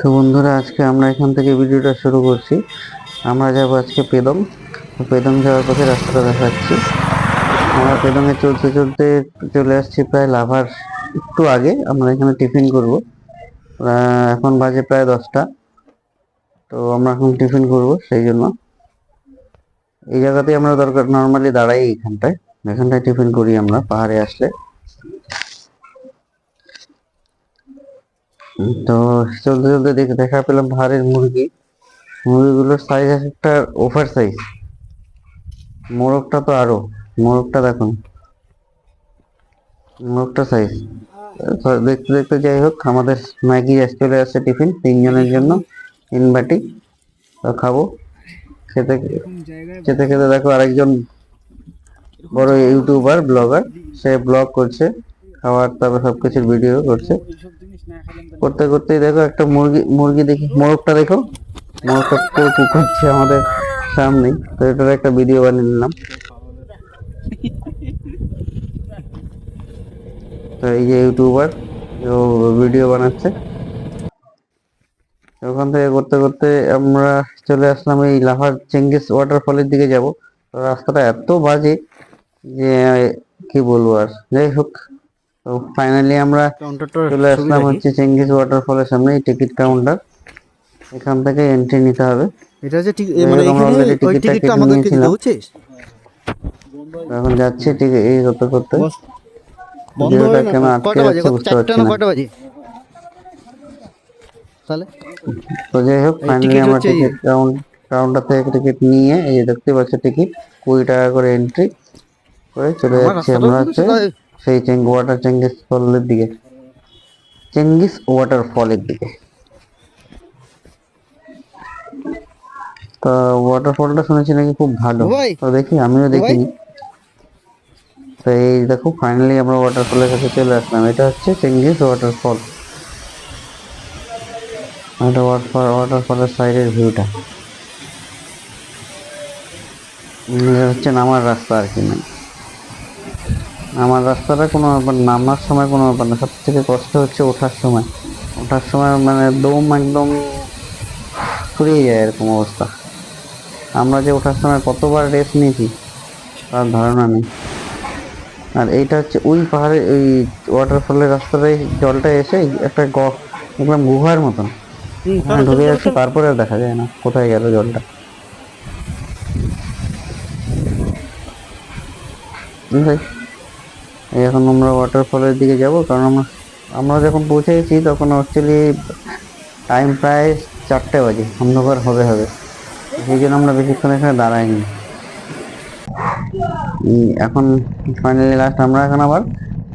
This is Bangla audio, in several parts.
তো বন্ধুরা, আজকে আমরা এখান থেকে ভিডিওটা শুরু করছি। আমরা যাব আজকে পেদং। তো পেদং যাওয়ার পথে রাস্তাটা দেখাচ্ছি। আমরা পেদংয়ে চলতে চলতে চলে আসছি প্রায় লাভার একটু আগে। আমরা এখানে টিফিন করব। এখন বাজে প্রায় 10টা। তো আমরা এখন টিফিন করব, সেই জন্য এই জায়গাতেই আমরা দরকার নর্মালি দাঁড়াই। এখানটায় টিফিন করি আমরা পাহাড়ে আসলে। তো চলতে চলতে দেখা পেলাম পাহাড়ের মুরগিগুলোর সাইজ আছে একটা ওভার সাইজ। মোরগটা তো আরো, মোরগটা দেখুন, মোরগটা সাইজ। দেখতে দেখতে যাই হোক, আমাদের ম্যাগি চলে আসছে টিফিন 3 জনের জন্য, 3 বাটি। তো খাবো। খেতে খেতে খেতে দেখো আরেকজন বড় ইউটিউবার ব্লগার, সে ব্লগ করছে খাবার, তারপর সবকিছুর ভিডিও করছে। করতে করতেই দেখো একটা মুরগি মুরগি দেখি, মোরগটা দেখো, মোরগটা করছে আমাদের সামনে। তো এটার একটা ভিডিও বানিয়ে নিলাম। তো এই যে ইউটিউবার, ও ভিডিও বানাচ্ছে। ওখান থেকে করতে করতে আমরা চলে আসলাম এই লাভার চেঙ্গিস ওয়াটারফলের দিকে যাব। তো রাস্তাটা এত বাজে যে কি বলবো আর। যাই হোক, তো ফাইনালি আমরা কাউন্টারটার চলে ছবি আসলাম রাখি। হচ্ছে চেঙ্গিস ওয়াটারফলের সামনে, টিকিট কাউন্টার। এখান থেকে এন্ট্রি নিতে হবে। এটা যে ঠিক যাই মানে হোক, আমরা এখানে অলরেডি ওই টিকিটটা টিকিটটা কেটে আমাদেরকে দিতে নিয়েছিলাম। হচ্ছে। তো এখন যাচ্ছি ঠিক এই করতে করতে। বস, বন্ধ ভিডিওটা হবে না কেন তো? আটকে কটা বাজে? যাচ্ছে কত, বুঝতে 4টা পারছি না না। কটা বাজে তাহলে? তো যাই হোক, এই ফাইনালি টিকিট আমরা হচ্ছে এই যে। টিকিট কাউন্টার থেকে টিকিট নিয়ে, এই যে দেখতে পাচ্ছ টিকিট 20 টাকা করে এন্ট্রি করে চলে আমার যাচ্ছি রাস্তাটাও আমরা কিন্তু হচ্ছে সোজা। সেই চেঙ্গিস ফলের দিকে, চেঙ্গিস ওয়াটারফলের দিকে। তা ওয়াটারফলটা শুনেছি নাকি খুব ভালো। ও ভাই, তো দেখি, আমিও ও ভাই, দেখিনি। তো এই দেখো ফাইনালি আমরা ওয়াটারফলের কাছে চলে আসলাম। এটা হচ্ছে চেঙ্গিস ওয়াটারফল। এটা ওয়াটারফলের সাইডের ভিউটা। এটা হচ্ছে নামার রাস্তা আর কি। না, নামার রাস্তাটা কোনো ব্যাপার, নামার সময় কোনো ব্যাপার না। সব থেকে কষ্ট হচ্ছে ওঠার সময়। ওঠার সময় মানে দম একদম ফুরিয়ে যায়, এরকম অবস্থা। আমরা যে ওঠার সময় কতবার রেস্ট নিয়েছি তার ধারণা নেই। আর এইটা হচ্ছে ওই পাহাড়ে ওই ওয়াটারফলের রাস্তাটাই, জলটা এসে একটা একদম গুহার মতন ওখানে চলো চলো ঢুকে চলো যাচ্ছে, চলো। তারপরে আর দেখা যায় না কোথায় গেল জলটা। বুঝলে? এই এখন আমরা ওয়াটারফলের দিকে যাব, কারণ আমরা আমরা যখন পৌঁছে গেছি তখন অ্যাকচুয়ালি টাইম প্রায় 4টে বাজে, অন্ধকার হবে হবে। সেই জন্য আমরা বেশিক্ষণ এখানে দাঁড়াইনি। এখন ফাইনালি লাস্ট আমরা এখন আবার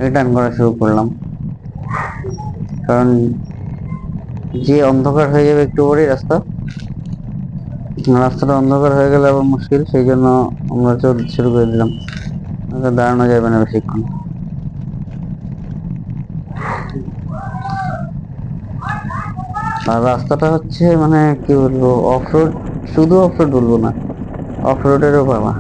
রিটার্ন করা শুরু করলাম, কারণ যে অন্ধকার হয়ে যাবে একটু পরেই রাস্তাটা অন্ধকার হয়ে গেলে আবার মুশকিল। সেই জন্য আমরা চলতে শুরু করে দিলাম, দাঁড়ানো যাবে না বেশিক্ষণ। আর রাস্তাটা হচ্ছে মানে কি বলবো, অফ রোড, শুধু অফ রোড বলবো না, অফ রোডেরও পাওয়া।